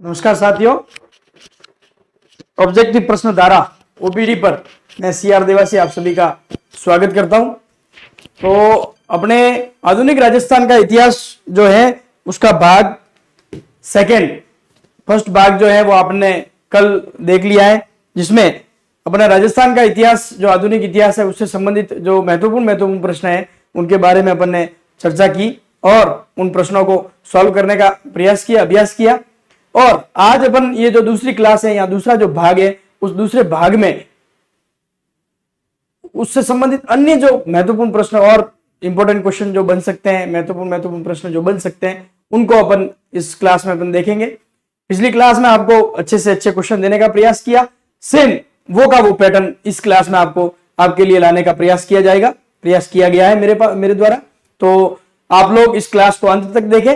नमस्कार साथियों, ऑब्जेक्टिव प्रश्न धारा ओपीडी पर मैं सीआर देवासी आप सभी का स्वागत करता हूं। तो अपने आधुनिक राजस्थान का इतिहास जो है उसका भाग सेकंड, फर्स्ट भाग जो है वो आपने कल देख लिया है, जिसमें अपना राजस्थान का इतिहास जो आधुनिक इतिहास है उससे संबंधित जो महत्वपूर्ण प्रश्न है उनके बारे में अपन ने चर्चा की और उन प्रश्नों को सॉल्व करने का प्रयास किया, अभ्यास किया। और आज अपन ये जो दूसरी क्लास है या दूसरा जो भाग है उस दूसरे भाग में उससे संबंधित अन्य जो महत्वपूर्ण प्रश्न और इंपॉर्टेंट क्वेश्चन जो बन सकते हैं, महत्वपूर्ण प्रश्न जो बन सकते हैं, उनको अपन इस क्लास में अपन देखेंगे। पिछली क्लास में आपको अच्छे से अच्छे क्वेश्चन देने का प्रयास किया, सेम वो का वो पैटर्न इस क्लास में आपको आपके लिए लाने का प्रयास किया जाएगा, प्रयास किया गया है मेरे द्वारा। तो आप लोग इस क्लास को अंत तक देखें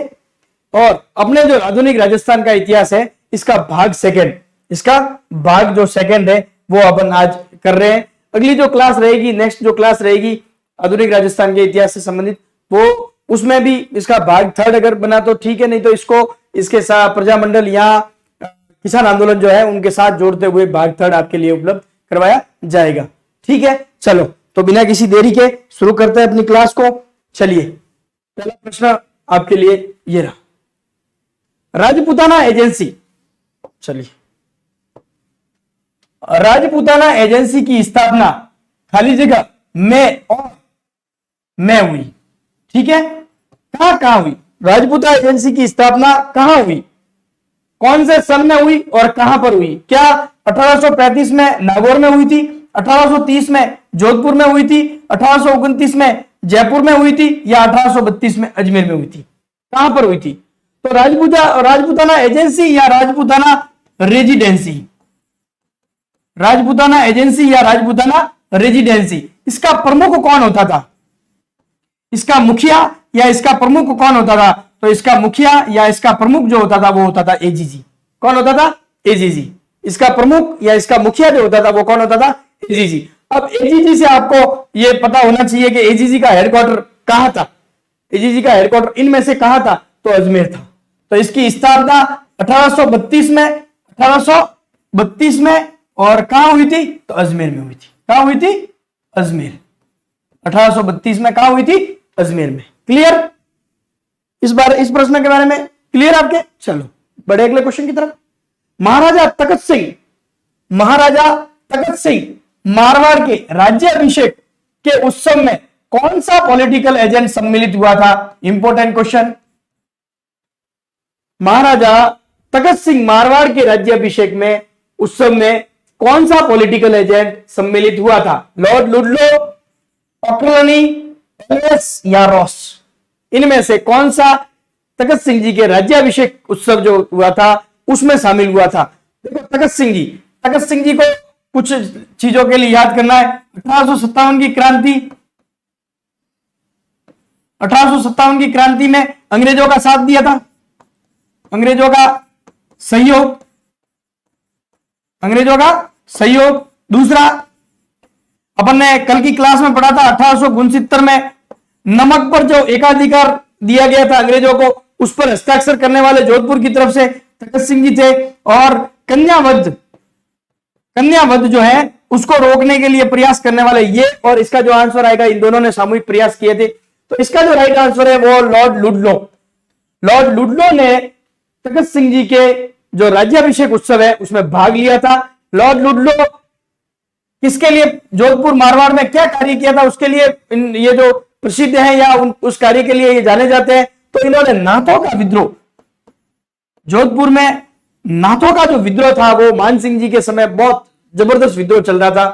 और अपने जो आधुनिक राजस्थान का इतिहास है इसका भाग सेकंड, इसका भाग जो सेकंड है वो अपन आज कर रहे हैं। अगली जो क्लास रहेगी, नेक्स्ट जो क्लास रहेगी आधुनिक राजस्थान के इतिहास से संबंधित, वो उसमें भी इसका भाग थर्ड अगर बना तो ठीक है, नहीं तो इसको इसके साथ प्रजामंडल या किसान आंदोलन जो है उनके साथ जोड़ते हुए भाग थर्ड आपके लिए उपलब्ध करवाया जाएगा। ठीक है, चलो तो बिना किसी देरी के शुरू करते हैं अपनी क्लास को। चलिए, पहला प्रश्न आपके लिए ये रहा, राजपूताना एजेंसी। चलिए, राजपूताना एजेंसी की स्थापना खाली जगह में हुई। ठीक है, कहां हुई? राजपूता एजेंसी की स्थापना कहां हुई, कौन से सन में हुई और कहां पर हुई? क्या 1835 में नागौर में हुई थी, 1830 में जोधपुर में हुई थी, 1829 में जयपुर में हुई थी या 1832 में अजमेर में हुई थी? कहां पर हुई थी? तो राजपूताना एजेंसी या राजपूताना रेजिडेंसी, राजपूताना एजेंसी या राजपूताना रेजिडेंसी, इसका प्रमुख कौन होता था? इसका मुखिया या इसका प्रमुख कौन होता था? तो इसका मुखिया या इसका प्रमुख जो होता था वो होता था एजीजी। कौन होता था? एजीजी। इसका प्रमुख या इसका मुखिया जो होता था वो कौन होता था? एजीजी। अब एजीजी से आपको ये पता होना चाहिए कि एजीजी का हेडक्वार्टर कहां था, एजीजी का हेडक्वार्टर इनमें से कहां था? तो अजमेर था। तो इसकी स्थापना 1832 में और कहां हुई थी? तो अजमेर में हुई थी। कहां हुई थी? अजमेर। 1832 में कहां हुई थी? अजमेर में। क्लियर? इस प्रश्न के बारे में क्लियर आपके? चलो बड़े अगले क्वेश्चन की तरफ। महाराजा तखत सिंह मारवाड़ के राज्याभिषेक के उत्सव में कौन सा पॉलिटिकल एजेंट सम्मिलित हुआ था? Important question. महाराजा तखत सिंह मारवाड़ के राज्याभिषेक में उत्सव में कौन सा पॉलिटिकल एजेंट सम्मिलित हुआ था? लॉर्ड लुडलो, पॉपुलनी, एलिस या रॉस? इनमें से कौन सा तखत सिंह जी के राज्याभिषेक उत्सव जो हुआ था उसमें शामिल हुआ था? देखो, तखत सिंह जी को कुछ चीजों के लिए याद करना है। 1857 की क्रांति, 1857 की क्रांति में अंग्रेजों का साथ दिया था, अंग्रेजों का सहयोग। दूसरा, अपन ने कल की क्लास में पढ़ा था 1869 में नमक पर जो एकाधिकार दिया गया था अंग्रेजों को, उस पर हस्ताक्षर करने वाले जोधपुर की तरफ से तखत सिंह जी थे। और कन्यावध जो है उसको रोकने के लिए प्रयास करने वाले ये, और इसका जो आंसर आएगा, इन दोनों ने सामूहिक प्रयास किए थे। तो इसका जो राइट आंसर है वो लॉर्ड लुडलो ने तखत सिंह जी के जो राज्याभिषेक उत्सव है उसमें भाग लिया था। लॉर्ड लुडलो किसके लिए जोधपुर मारवाड़ में क्या कार्य किया था उसके लिए ये जो प्रसिद्ध है या उस कार्य के लिए ये जाने जाते हैं। तो इन्होंने नाथों का विद्रोह, जोधपुर में नाथों का जो विद्रोह था वो मान सिंह जी के समय बहुत जबरदस्त विद्रोह चल रहा था।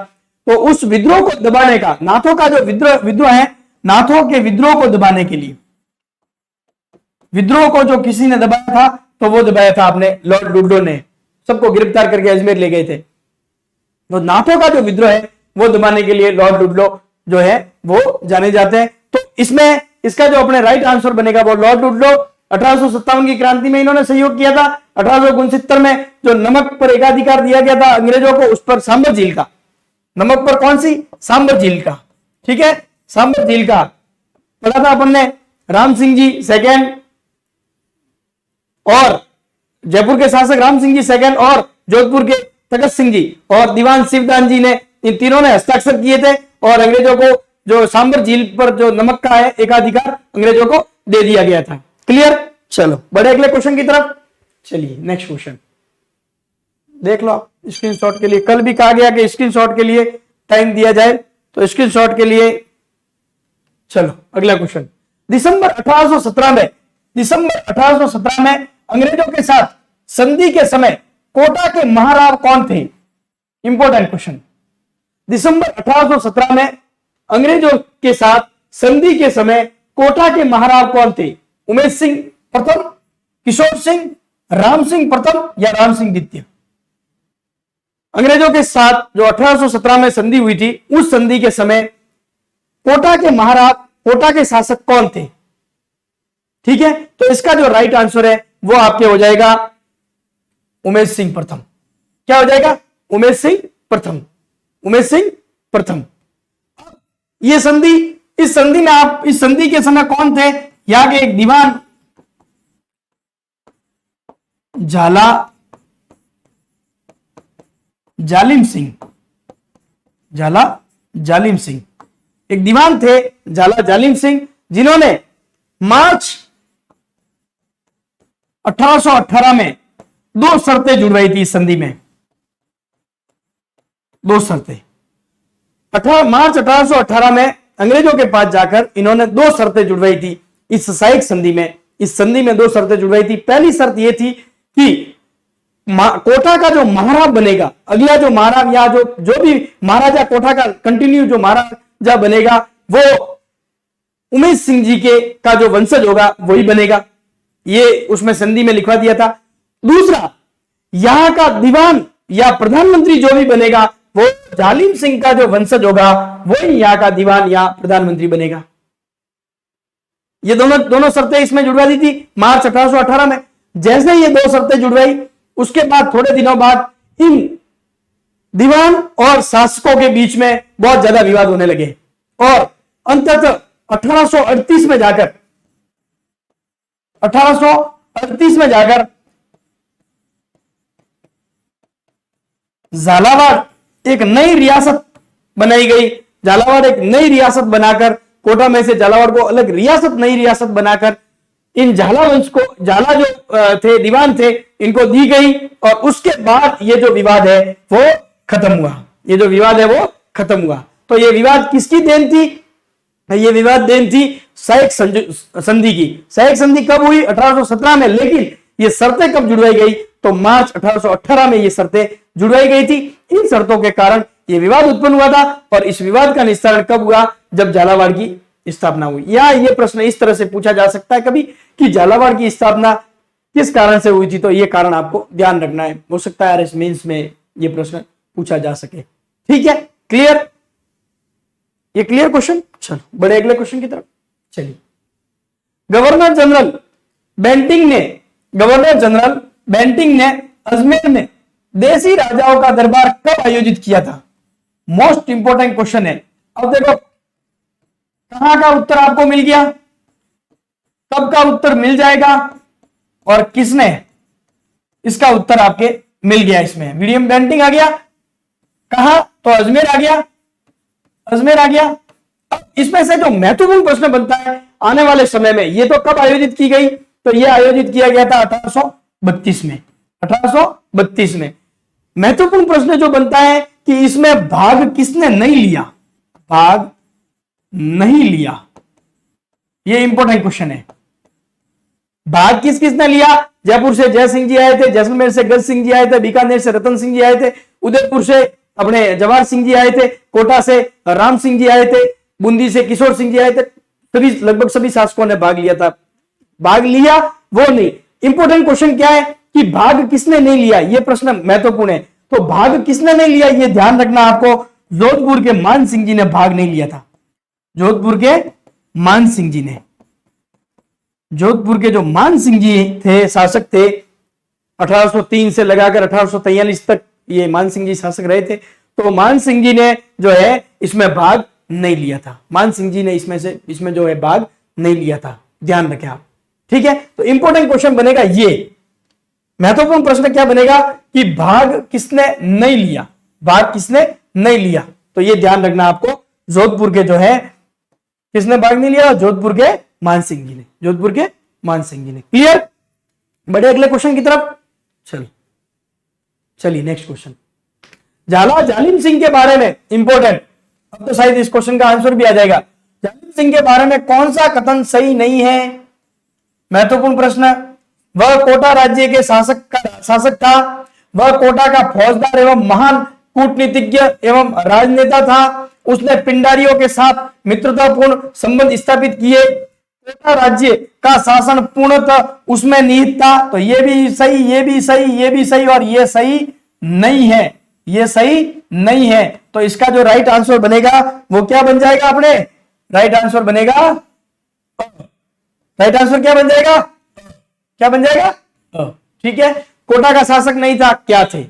तो उस विद्रोह को दबाने का, नाथों का जो विद्रोह है, नाथों के विद्रोह को दबाने के लिए, विद्रोह को जो किसी ने दबाया था तो वो दबाया था आपने लॉर्ड लुडलो ने, सबको गिरफ्तार करके अजमेर ले गए थे। तो नाथों का जो विद्रोह है वो दबाने के लिए लॉर्ड लुडलो जो है वो जाने जाते हैं। तो इसमें इसका जो अपने राइट आंसर बनेगा वो लॉर्ड लुडलो। 1857 की क्रांति में इन्होंने सहयोग किया था। 1869 में जो नमक पर एकाधिकार दिया गया था अंग्रेजों को, उस पर सांबर झील का, नमक पर कौन सी? सांबर झील का। ठीक है, सांबर झील का पढ़ा था अपन ने। राम सिंह जी सेकेंड और जयपुर के शासक राम सिंह जी सेकंड और जोधपुर के तखत सिंह जी और दीवान शिवदान जी ने, इन तीनों ने हस्ताक्षर किए थे और अंग्रेजों को जो सांबर झील पर जो नमक का है एकाधिकार अंग्रेजों को दे दिया गया था। क्लियर? चलो बड़े अगले क्वेश्चन की तरफ चलिए। नेक्स्ट क्वेश्चन देख लो आप स्क्रीनशॉट के लिए। कल भी कहा गया कि स्क्रीनशॉट के लिए टाइम दिया जाए, तो स्क्रीनशॉट के लिए चलो अगला क्वेश्चन। दिसंबर 1817 में अंग्रेजों के साथ संधि के समय कोटा के महाराव कौन थे? Important question. दिसंबर 1817 में अंग्रेजों के साथ संधि के समय कोटा के महाराव कौन थे? उमेश सिंह प्रथम, किशोर सिंह, राम सिंह प्रथम या राम सिंह द्वितीय? अंग्रेजों के साथ जो 1817 में संधि हुई थी, उस संधि के समय कोटा के महाराज, कोटा के शासक कौन थे? ठीक है, तो इसका जो राइट आंसर है वो आपके हो जाएगा उमेश सिंह प्रथम। क्या हो जाएगा? उमेश सिंह प्रथम। उमेश सिंह प्रथम। ये संधि, इस संधि में आप, इस संधि के समय कौन थे? यहां के एक दीवान झाला जालिम सिंह, झाला जालिम सिंह, एक दीवान थे झाला जालिम सिंह, जिन्होंने मार्च 1818 में दो शर्तें जुड़वाई थी इस संधि में। दो शर्तें मार्च 1818 में अंग्रेजों के पास जाकर इन्होंने दो शर्तें जुड़वाई थी इस सहायक संधि में। इस संधि में दो शर्तें जुड़वाई थी। पहली शर्त यह थी कि कोटा का जो महाराज बनेगा, अगला जो महाराज या जो भी महाराजा कोटा का कंटिन्यू जो महाराजा बनेगा, वो उमेश सिंह जी के का जो वंशज होगा वही बनेगा। ये उसमें संधि में लिखवा दिया था। दूसरा, यहां का दीवान या प्रधानमंत्री जो भी बनेगा वो जालिम सिंह का जो वंशज होगा वही यहां का दीवान या प्रधानमंत्री बनेगा। ये दोनों शर्तें इसमें जुड़वा दी थी मार्च 1818 में। जैसे ये दो शर्तें जुड़वाई, उसके बाद थोड़े दिनों बाद इन दीवान और शासकों के बीच में बहुत ज्यादा विवाद होने लगे और अंततः 1838 में जाकर झालावाड़ एक नई रियासत बनाई गई। झालावाड़ एक नई रियासत बनाकर, कोटा में से झालावाड़ को अलग रियासत, नई रियासत बनाकर इन झाला वंश को, झाला जो थे दीवान थे, इनको दी गई और उसके बाद ये जो विवाद है वो खत्म हुआ। ये जो विवाद है वो खत्म हुआ। तो ये विवाद किसकी देन थी? ये विवाद देन थी सहायक संधि की। सहायक संधि कब हुई? 1817 में। लेकिन ये शर्तें कब जुड़वाई गई? तो मार्च 1818 में ये शर्तें जुड़वाई गई थी। इन शर्तों के कारण ये विवाद उत्पन्न हुआ था और इस विवाद का निस्तारण कब हुआ? जब झालावाड़ की स्थापना हुई। या ये प्रश्न इस तरह से पूछा जा सकता है कभी कि झालावाड़ की स्थापना किस कारण से हुई थी, तो ये कारण आपको ध्यान रखना है। हो सकता है आरएस मेंस में ये प्रश्न पूछा जा सके। ठीक है, क्लियर? ये क्लियर क्वेश्चन। चलो बड़े अगले क्वेश्चन की तरफ चलिए। गवर्नर जनरल बेंटिंग ने अजमेर में देसी राजाओं का दरबार कब आयोजित किया था? मोस्ट इंपोर्टेंट क्वेश्चन है। अब देखो कहां का उत्तर आपको मिल गया, कब का उत्तर मिल जाएगा और किसने, इसका उत्तर आपके मिल गया। इसमें विलियम बेंटिंग आ गया, कहा तो अजमेर आ गया, अजमेर आ गया। अब इसमें से जो महत्वपूर्ण प्रश्न बनता है आने वाले समय में, ये तो कब आयोजित की गई? तो ये आयोजित किया गया था 1832 में। 1832 में महत्वपूर्ण प्रश्न जो बनता है कि इसमें भाग किसने नहीं लिया, भाग नहीं लिया। ये इंपॉर्टेंट क्वेश्चन है। भाग किसने लिया? जयपुर से जय सिंह जी आए थे, जैसलमेर से गज सिंह जी आए थे, बीकानेर से रतन सिंह जी आए थे, उदयपुर से अपने जवाहर सिंह जी आए थे, कोटा से राम सिंह जी आए थे, बूंदी से किशोर सिंह जी आए थे। सभी, लगभग सभी शासकों ने भाग लिया था। भाग लिया वो नहीं। इंपॉर्टेंट क्वेश्चन क्या है कि भाग किसने नहीं लिया, यह प्रश्न महत्वपूर्ण है। तो भाग किसने नहीं लिया यह ध्यान रखना आपको। जोधपुर के मान सिंह जी ने भाग नहीं लिया था। जोधपुर के मान सिंह जी ने, जोधपुर के जो मान सिंह जी थे, शासक थे, 1803 से लगाकर 1843 तक ये मान सिंह जी शासक रहे थे। तो मान सिंह जी ने जो है इसमें भाग नहीं लिया था। मान सिंह जी ने इसमें जो है भाग नहीं लिया था। ध्यान रखें आप। ठीक है, तो इंपॉर्टेंट क्वेश्चन बनेगा ये। महत्वपूर्ण प्रश्न क्या बनेगा कि भाग किसने नहीं लिया, भाग किसने नहीं लिया। तो ये ध्यान रखना आपको, जोधपुर के जो है किसने भाग नहीं लिया, जोधपुर के मान सिंह जी ने, जोधपुर के मान सिंह जी ने। क्लियर, बड़े अगले क्वेश्चन की तरफ चलिए नेक्स्ट क्वेश्चन, झाला जालिम सिंह के बारे में इंपॉर्टेंट, अब तो शायद इस क्वेश्चन का आंसर भी आ जाएगा। जालिम सिंह के बारे में कौन सा कथन सही नहीं है, महत्वपूर्ण प्रश्न। वह कोटा राज्य के शासक था, वह कोटा का फौजदार एवं महान कूटनीतिज्ञ एवं राजनेता था, उसने पिंडारियों के साथ मित्रतापूर्ण संबंध स्थापित किए, कोटा राज्य का शासन पूर्णतः उसमें निहित था। तो ये भी सही, ये भी सही, ये भी सही और ये सही नहीं है, ये सही नहीं है। तो इसका जो राइट आंसर बनेगा वो क्या बन जाएगा, अपने राइट आंसर बनेगा, राइट आंसर क्या बन जाएगा, क्या बन जाएगा, ठीक है। कोटा का शासक नहीं था, क्या थे,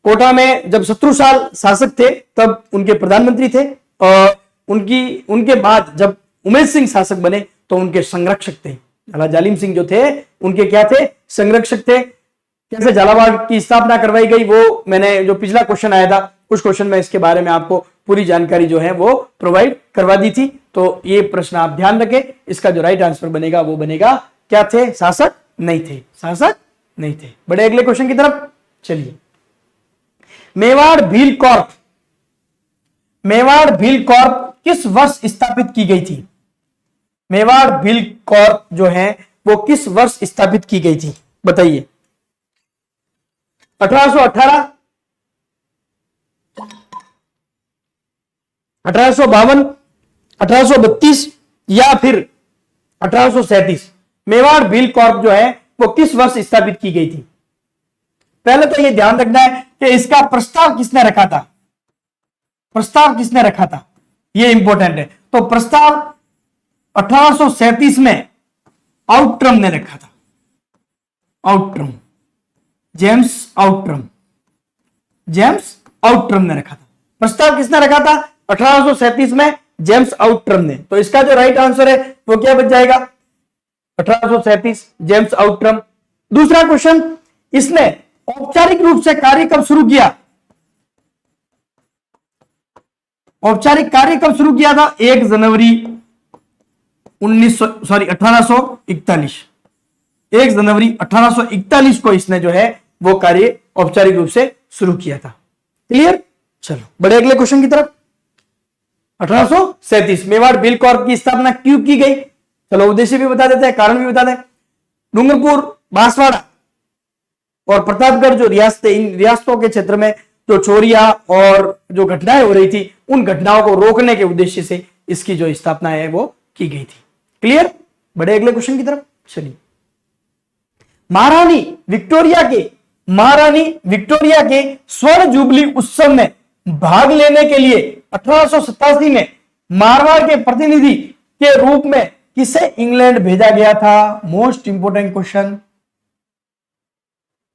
कोटा में जब शत्रुसाल शासक थे तब उनके प्रधानमंत्री थे, और उनके बाद जब उमेश सिंह शासक बने तो उनके संरक्षक थे। झाला जालिम सिंह जो थे उनके क्या थे, संरक्षक थे। कैसे झालावाड़ की स्थापना करवाई गई वो मैंने जो पिछला क्वेश्चन आया था उस क्वेश्चन में इसके बारे में आपको पूरी जानकारी जो है वो प्रोवाइड करवा दी थी। तो ये प्रश्न आप ध्यान रखें, इसका जो राइट आंसर बनेगा वो बनेगा क्या थे, शासक नहीं थे, शासक नहीं थे। बड़े अगले क्वेश्चन की तरफ चलिए, मेवाड़ भील कॉर्प, मेवाड़ भील कॉर्प किस वर्ष स्थापित की गई थी, मेवाड़ भील कॉर्प जो है वो किस वर्ष स्थापित की गई थी, बताइए। 1818, 1852, 1832 या फिर 1837। मेवाड़ भील कॉर्प जो है वो किस वर्ष स्थापित की गई थी। पहले तो ये ध्यान रखना है कि इसका प्रस्ताव किसने रखा था, प्रस्ताव किसने रखा था, ये इंपॉर्टेंट है। तो प्रस्ताव 1837 में आउट्रम ने रखा था, Outram, James Outram, James Outram ने रखा था। प्रस्ताव किसने रखा था, 1837 में जेम्स आउट्रम ने। तो इसका जो राइट आंसर है वो क्या बन जाएगा, 1837, जेम्स आउट्रम। दूसरा क्वेश्चन, इसने औपचारिक रूप से कार्य कब शुरू किया, औपचारिक कार्य कब शुरू किया था, 1 जनवरी 1841, 1 जनवरी 1841 को इसने जो है वो कार्य औपचारिक रूप से शुरू किया था। क्लियर, चलो बड़े अगले क्वेश्चन की तरफ। 1837 मेवाड़ भील कॉर्प की स्थापना क्यों की गई, चलो उद्देश्य भी बता देते हैं, कारण भी बता दें। डूंगरपुर, बांसवाड़ा और प्रतापगढ़ जो रियासतें, इन रियासतों के क्षेत्र में जो चोरियां और जो घटनाएं हो रही थी उन घटनाओं को रोकने के उद्देश्य से इसकी जो स्थापना है वो की गई थी। क्लियर, बड़े अगले क्वेश्चन की तरफ चलिए। महारानी विक्टोरिया के स्वर्ण जुबली उत्सव में भाग लेने के लिए 1887 में मारवाड़ के प्रतिनिधि के रूप में किसे इंग्लैंड भेजा गया था, मोस्ट इंपोर्टेंट क्वेश्चन।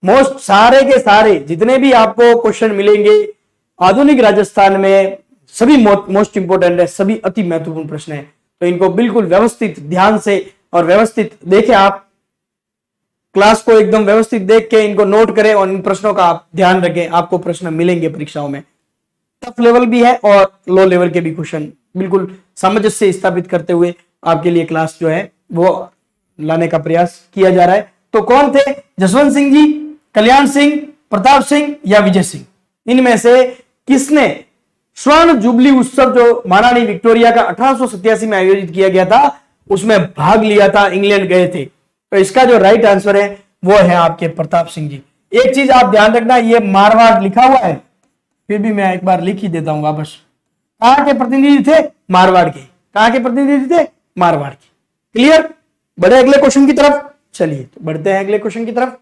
मोस्ट सारे के सारे जितने भी आपको क्वेश्चन मिलेंगे आधुनिक राजस्थान में सभी मोस्ट इंपोर्टेंट है, सभी अति महत्वपूर्ण प्रश्न है। तो इनको बिल्कुल व्यवस्थित ध्यान से और व्यवस्थित देखें, आप क्लास को एकदम व्यवस्थित देख के इनको नोट करें और इन प्रश्नों का आप ध्यान रखें, आपको प्रश्न मिलेंगे परीक्षाओं में। टफ लेवल भी है और लो लेवल के भी क्वेश्चन बिल्कुल सामंजस्य स्थापित करते हुए आपके लिए क्लास जो है वो लाने का प्रयास किया जा रहा है। तो कौन थे, जसवंत सिंह जी, कल्याण सिंह, प्रताप सिंह या विजय सिंह, इनमें से किसने स्वर्ण जुबली उत्सव जो महारानी विक्टोरिया का 1887 में आयोजित किया गया था उसमें भाग लिया था, इंग्लैंड गए थे। तो इसका जो राइट आंसर है वो है आपके प्रताप सिंह जी। एक चीज आप ध्यान रखना, ये मारवाड़ लिखा हुआ है, फिर भी मैं एक बार लिख ही देता हूं वापस। कहां के प्रतिनिधि थे, मारवाड़ के। कहां के प्रतिनिधि थे, मारवाड़ के। क्लियर, बड़े अगले क्वेश्चन की तरफ चलिए, तो बढ़ते हैं अगले क्वेश्चन की तरफ।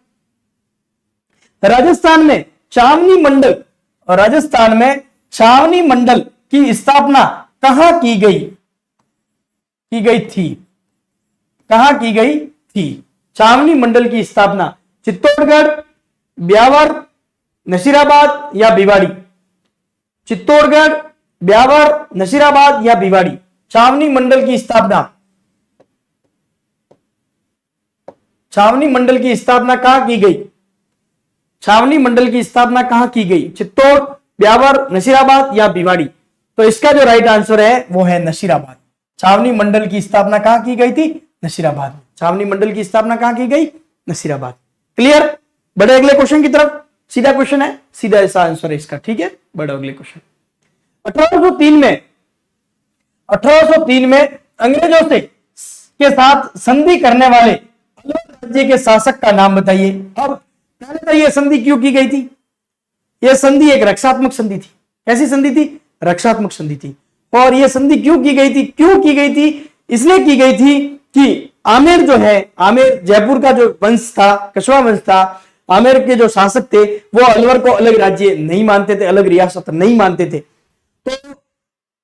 राजस्थान में छावनी मंडल की स्थापना कहां की गई थी, कहां की गई थी छावनी मंडल की स्थापना, चित्तौड़गढ़, ब्यावर, नसीराबाद या भिवाड़ी, चित्तौड़गढ़, ब्यावर, नसीराबाद या भिवाड़ी। छावनी मंडल की स्थापना छावनी मंडल की स्थापना कहां की गई? छावनी मंडल की स्थापना कहां की गई? चित्तौड़, ब्यावर, नसीराबाद या भिवाड़ी? तो इसका जो राइट आंसर है वो है नसीराबाद। छावनी मंडल की स्थापना कहां की गई थी? नसीराबाद में। छावनी मंडल की स्थापना कहां की गई? नसीराबाद। क्लियर? बड़े अगले क्वेश्चन की तरफ। सीधा क्वेश्चन है, सीधा ऐसा आंसर है इसका। ठीक है, बड़ा अगले क्वेश्चन। 1803 में अंग्रेजों से के साथ संधि करने वाले अलवर राज्य के शासक का नाम बताइए। अब पहले तो यह संधि क्यों की गई थी? यह संधि एक रक्षात्मक संधि थी। कैसी संधि थी? रक्षात्मक संधि थी। और यह संधि क्यों की गई थी? क्यों की गई थी? इसलिए की गई थी कि आमेर जो है, आमेर जयपुर का जो वंश था, कछवा वंश था, आमेर के जो शासक थे वो अलवर को अलग राज्य नहीं मानते थे, अलग रियासत नहीं मानते थे। तो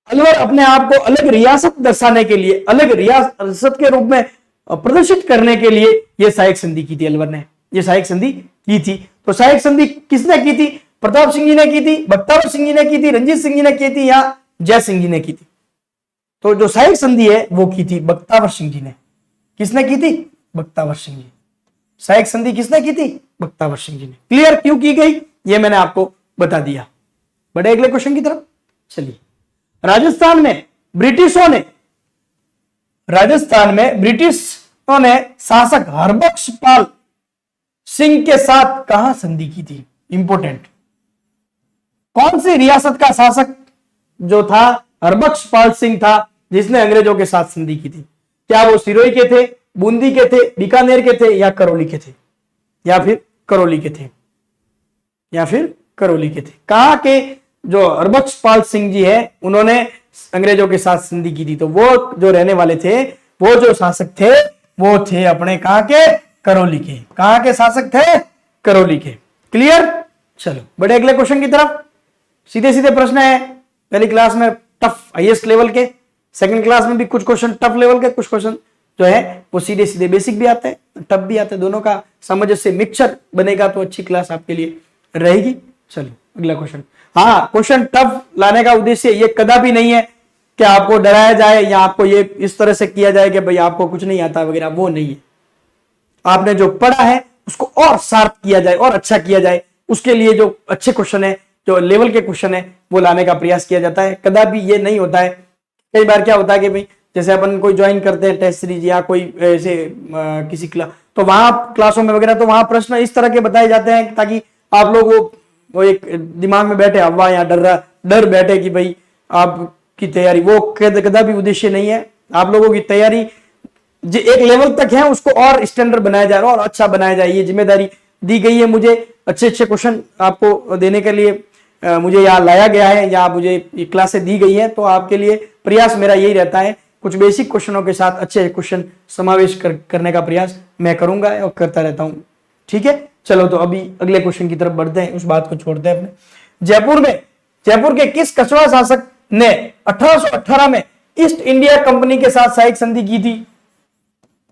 अलवर अपने आप को अलग रियासत दर्शाने के लिए, अलग रियासत के रूप में प्रदर्शित करने के लिए यह सहायक संधि की थी। अलवर ने यह सहायक संधि की थी। तो सहायक संधि किसने की थी? प्रताप सिंह जी ने की थी, बख्तावर सिंह जी ने की थी, रंजीत सिंह जी ने की थी या जय सिंह जी ने की थी? तो जो सहायक संधि है वो की थी बख्तावर सिंह जी ने। किसने की थी? बख्तावर सिंह जी। सहायक संधि किसने की थी? बख्तावर सिंह जी ने। क्लियर? क्यों की गई ये मैंने आपको बता दिया। बड़े अगले क्वेश्चन की तरफ चलिए। राजस्थान में ब्रिटिशों ने शासक हरबख्श पाल सिंह के साथ कहां संधि की थी? इंपोर्टेंट। कौन सी रियासत का शासक जो था हरबख्श पाल सिंह था जिसने अंग्रेजों के साथ संधि की थी? क्या वो सिरोही के थे, बूंदी के थे, बीकानेर के थे या करौली के थे? या फिर करौली के थे? या फिर करौली के थे? कहां के जो हरबख्श पाल सिंह जी है उन्होंने अंग्रेजों के साथ संधि की थी। तो वो जो रहने वाले थे, वो जो शासक थे वो थे अपने कहां के? करौली के। कहां के शासक थे? करौली के। क्लियर? चलो बड़े अगले क्वेश्चन की तरफ। सीधे सीधे प्रश्न है। पहली क्लास में टफ हाईएस्ट लेवल के, सेकंड क्लास में भी कुछ क्वेश्चन टफ लेवल के, कुछ क्वेश्चन जो है वो सीधे सीधे बेसिक भी आते हैं, टफ भी आते हैं। दोनों का समझ से मिक्सचर बनेगा तो अच्छी क्लास आपके लिए रहेगी। चलो अगला क्वेश्चन। हाँ, क्वेश्चन टफ लाने का उद्देश्य ये कदापि नहीं है कि आपको डराया जाए या आपको ये इस तरह से किया जाए कि भाई आपको कुछ नहीं आता वगैरह, वो नहीं है। आपने जो पढ़ा है उसको और शार्प किया जाए और अच्छा किया जाए, उसके लिए जो अच्छे क्वेश्चन है, जो लेवल के क्वेश्चन है वो लाने का प्रयास किया जाता है। कदापि ये नहीं होता है। कई बार क्या होता है कि भाई जैसे अपन कोई ज्वाइन करते हैं टेस्ट सीरीज या कोई ऐसे किसी क्लास, तो वहां क्लासों में वगैरह तो वहां प्रश्न इस तरह के बताए जाते हैं ताकि आप लोग वो एक दिमाग में बैठे हवा या डर बैठे कि भाई आपकी तैयारी, वो कदापि उद्देश्य नहीं है। आप लोगों की तैयारी जो एक लेवल तक है उसको और स्टैंडर्ड बनाया जाए और अच्छा बनाया जाए। ये जिम्मेदारी दी गई है मुझे, अच्छे अच्छे क्वेश्चन आपको देने के लिए मुझे यहाँ लाया गया है या मुझे क्लासें दी गई है। तो आपके लिए प्रयास मेरा यही रहता है, कुछ बेसिक क्वेश्चनों के साथ अच्छे क्वेश्चन समावेश करने का प्रयास मैं करूंगा और करता रहता हूं। ठीक है, चलो तो अभी अगले क्वेश्चन की तरफ बढ़ते हैं, उस बात को छोड़ते हैं अपने। जयपुर के किस कछवा शासक ने 1818 में ईस्ट इंडिया कंपनी के साथ सहायक संधि की थी?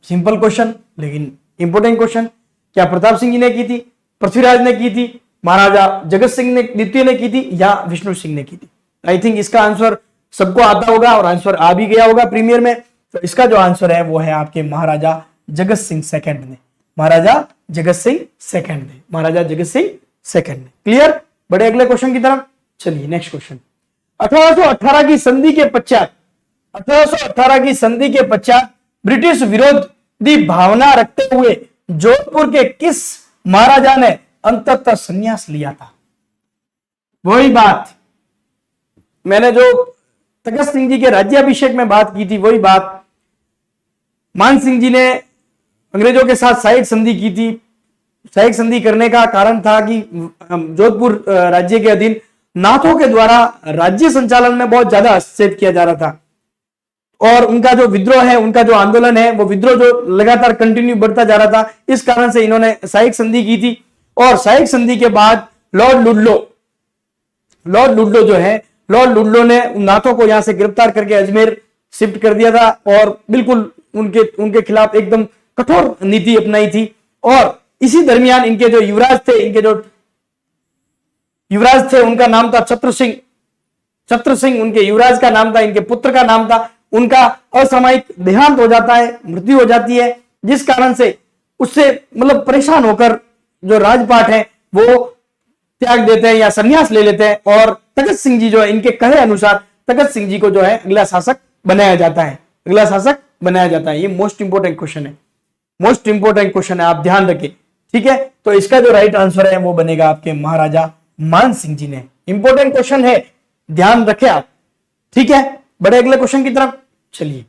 सिंपल क्वेश्चन लेकिन इंपोर्टेंट क्वेश्चन। क्या प्रताप सिंह जी ने की थी, पृथ्वीराज ने की थी, महाराजा जगत सिंह ने द्वितीय ने की थी या विष्णु सिंह ने की थी? आई थिंक इसका आंसर सबको आता होगा और आंसर आ भी गया होगा प्रीमियर में। तो इसका जो आंसर है वो है आपके महाराजा जगत सिंह सेकंड ने। महाराजा जगत सिंह सेकंड ने। महाराजा जगत सिंह सेकंड ने। क्लियर? बड़े अगले क्वेश्चन की तरफ चलिए। Next question. 1818 की संधि के पश्चात 1818 की संधि के पश्चात ब्रिटिश विरोधी भावना रखते हुए जोधपुर के किस महाराजा ने अंततः संन्यास लिया था? वही बात मैंने जो तखत सिंह जी के राज्याभिषेक में बात की थी, वही बात मान सिंह जी ने अंग्रेजों के साथ सहायक संधि की थी। सहायक संधि करने का कारण था कि जोधपुर राज्य के अधीन नाथों के द्वारा राज्य संचालन में बहुत ज्यादा हस्तक्षेप किया जा रहा था और उनका जो विद्रोह है, उनका जो आंदोलन है, वो विद्रोह जो लगातार कंटिन्यू बढ़ता जा रहा था। इस कारण से इन्होंने सहायक संधि की थी और सहायक संधि के बाद लॉर्ड लुडलो जो है, लॉर्ड लुडलो ने नाथों को यहां से गिरफ्तार करके अजमेर शिफ्ट कर दिया था और बिल्कुल उनके खिलाफ एकदम कठोर नीति अपनाई थी। और इसी दरमियान इनके जो युवराज थे उनका नाम था छत्र सिंह। उनके युवराज का नाम था, इनके पुत्र का नाम था। उनका असामयिक देहांत हो जाता है, मृत्यु हो जाती है, जिस कारण से उससे मतलब परेशान होकर जो राजपाट है वो त्याग देते हैं या संन्यास ले लेते हैं, और तखत सिंह जी जो है इनके कहे अनुसार तखत सिंह जी को जो है अगला शासक बनाया जाता है, अगला शासक बनाया जाता है। ये मोस्ट इंपोर्टेंट क्वेश्चन है, मोस्ट इंपोर्टेंट क्वेश्चन है, आप ध्यान रखें, ठीक है। तो इसका जो राइट आंसर है वो बनेगा आपके महाराजा मान सिंह जी ने। इंपोर्टेंट क्वेश्चन है, ध्यान रखें आप, ठीक है। बड़े अगले क्वेश्चन की तरफ चलिए।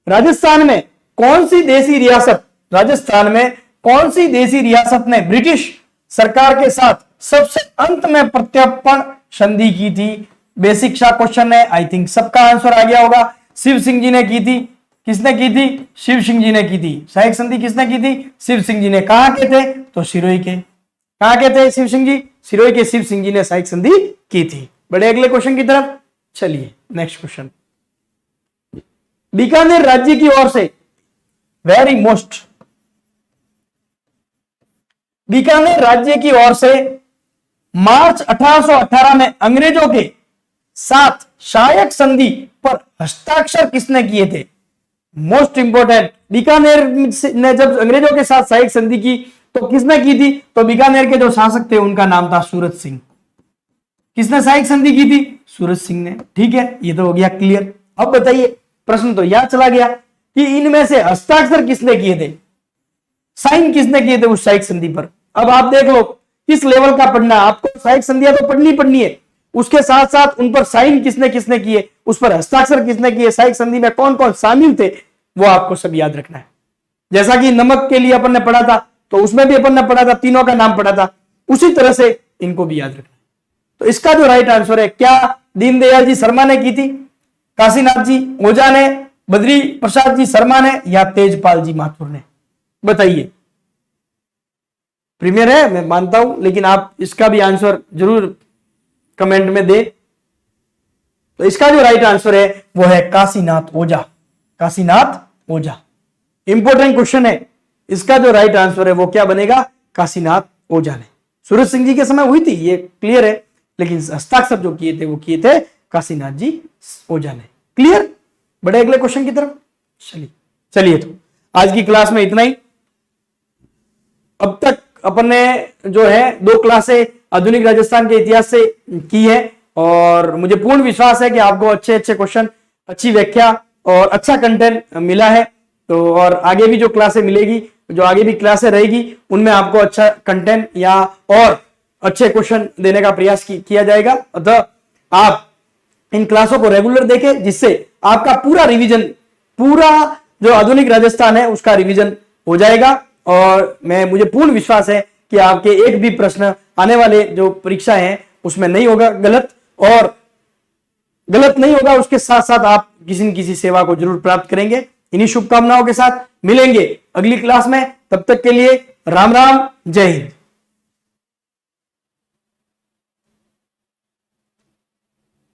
राजस्थान में कौन सी देसी रियासत, राजस्थान में कौन सी देसी रियासत ने ब्रिटिश सरकार के साथ सबसे अंत में प्रत्यर्पण संधि की थी? बेसिक सा क्वेश्चन है, आई थिंक सबका आंसर आ गया होगा। शिव सिंह जी ने की थी। किसने की थी? शिव सिंह जी ने की थी। सहायक संधि किसने की थी? शिव सिंह जी ने। कहां के थे? तो सिरोही के। कहां के थे शिव सिंह जी? सिरोही के शिव सिंह जी ने सहायक संधि की थी। बड़े अगले क्वेश्चन की तरफ चलिए। नेक्स्ट क्वेश्चन, बीकानेर राज्य की ओर से वेरी मोस्ट, बीकानेर राज्य की ओर से मार्च 1818 में अंग्रेजों के साथ सहायक संधि पर हस्ताक्षर किसने किए थे? मोस्ट इंपोर्टेंट, बीकानेर ने जब अंग्रेजों के साथ सहायक संधि की तो किसने की थी? तो बीकानेर के जो शासक थे उनका नाम था सूरत सिंह। किसने सहायक संधि की थी? सूरत सिंह ने। ठीक है, ये तो हो गया क्लियर। अब बताइए, प्रश्न तो याद चला गया कि इनमें से हस्ताक्षर किसने किए थे, साइन किसने किए थे उस सहायक संधि पर। अब आप देख लो किस लेवल का पढ़ना है आपको। सहायक संधियां तो पढ़नी है, उसके साथ साथ उन पर साइन किसने किसने किए, उस पर हस्ताक्षर किसने किए, सहायक संधि में कौन कौन शामिल थे, वो आपको सब याद रखना है। जैसा कि नमक के लिए अपन ने पढ़ा था तो उसमें भी अपन ने पढ़ा था, तीनों का नाम पढ़ा था, उसी तरह से इनको भी याद रखना है। तो इसका जो राइट आंसर है, क्या दीनदयाल जी शर्मा ने की थी, काशीनाथ जी ओझा ने, बद्री प्रसाद जी शर्मा ने, या तेजपाल जी माथुर ने? बताइए। प्रीमियर है मैं मानता हूं, लेकिन आप इसका भी आंसर जरूर कमेंट में दे। तो इसका जो राइट आंसर है वो है काशीनाथ ओझा। काशीनाथ ओझा इंपॉर्टेंट क्वेश्चन है। इसका जो राइट आंसर है वो क्या बनेगा? काशीनाथ ओझा ने। सूरज सिंह जी के समय हुई थी, ये क्लियर है, लेकिन हस्ताक्षर जो किए थे वो किए थे काशीनाथ जी ओझा ने। क्लियर? बड़े अगले क्वेश्चन की तरफ चलिए। तो आज की क्लास में इतना ही। अब तक अपन ने जो है 2 क्लासें आधुनिक राजस्थान के इतिहास से की है, और मुझे पूर्ण विश्वास है कि आपको अच्छे क्वेश्चन, अच्छी व्याख्या और अच्छा कंटेंट मिला है। तो और आगे भी जो क्लासें मिलेगी, जो आगे भी क्लासें रहेगी, उनमें आपको अच्छा कंटेंट या और अच्छे क्वेश्चन देने का प्रयास किया जाएगा। अतः आप इन क्लासों को रेगुलर देखें, जिससे आपका पूरा रिवीजन, पूरा जो आधुनिक राजस्थान है उसका रिवीजन हो जाएगा। और मुझे पूर्ण विश्वास है कि आपके एक भी प्रश्न आने वाले जो परीक्षा है उसमें नहीं होगा गलत, और गलत नहीं होगा, उसके साथ साथ आप किसी न किसी सेवा को जरूर प्राप्त करेंगे। इन्हीं शुभकामनाओं के साथ मिलेंगे अगली क्लास में। तब तक के लिए राम राम, जय हिंद।